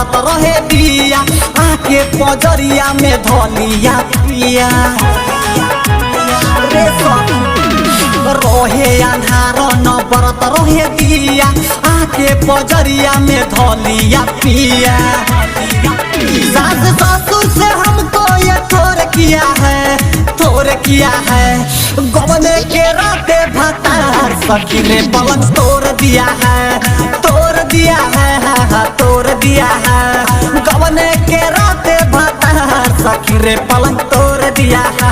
बरत रहे दिया आके पजरिया में धलिया पिया रे रहे अन्हार न बरत रहे दिया आके पजरिया में धलिया पिया सास ससुर से हमको ये थोर किया है गवने के राते भतार सखी रे पलंग तोड़ दिया है गवने के राते भतार सखी रे पलंग तोड़ दिया है।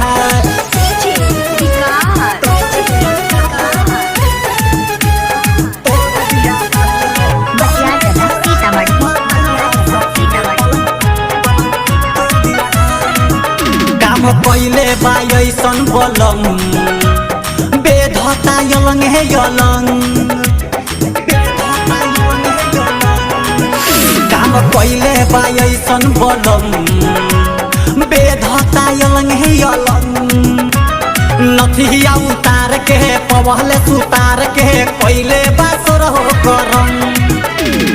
पहिले बायसन बलम बेधता यलंग है यलंग काम पहिले बायसन बलम बेधता यलंग है यलंग नथिया उतार के पवहले सुतार के पहिले बासुर हो करम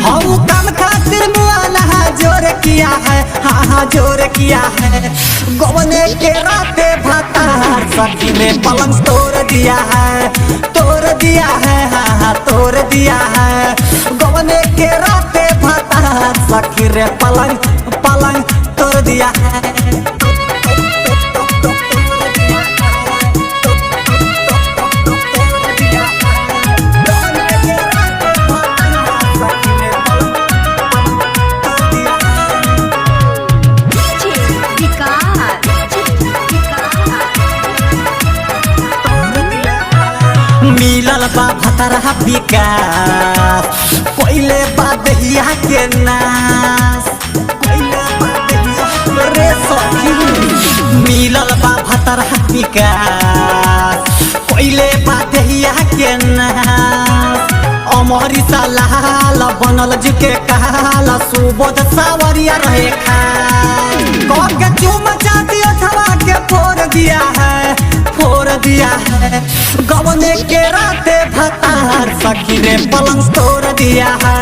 हऊ काम खातिर मुआला जोर किया है हाँ जोर किया है गवने के राते भतार सखी ने पलंग तोड़ दिया है हाँ तोड़ दिया है गवने के राते भतार सखी रे पलंग तोड़ दिया है। मिलल बा भतरहा विकास कोइले बा दहिया के नास रे सखी मिलल बा भतरहा विकास कोइले बा दहिया के नास अमरी लाल बनल जुके काल सुबोध सावरिया रहे खा के चुम चाती अथवा के फोड़ दिया है गवने के राते भतार सखी रे पलंग तोड़ दिया है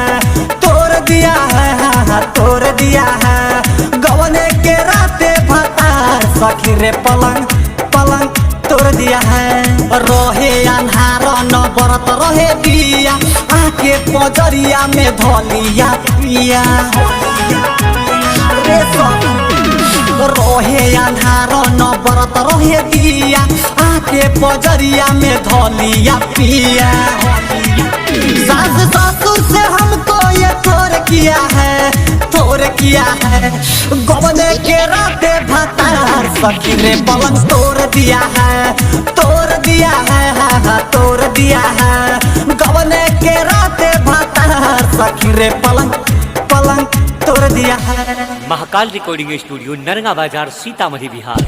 गवने के राते भतार सखी रे पलंग तोड़ दिया है रहे अन्हार न बरत रहे दिया आके पजरिया में धलिया पिया रहे अन्हार न बरत रहे दिया आके पजरिया में धलिया पिया सास ससुर से हमको ये थोर किया है गवने के राते भतार सखी ने पलंग तोड़ दिया है हाँ तोड़ दिया है गवने के राते भतार सखी रे पलंग तोड़ दिया है। महाकाल रिकॉर्डिंग स्टूडियो नरंगा बाजार सीतामढ़ी बिहार।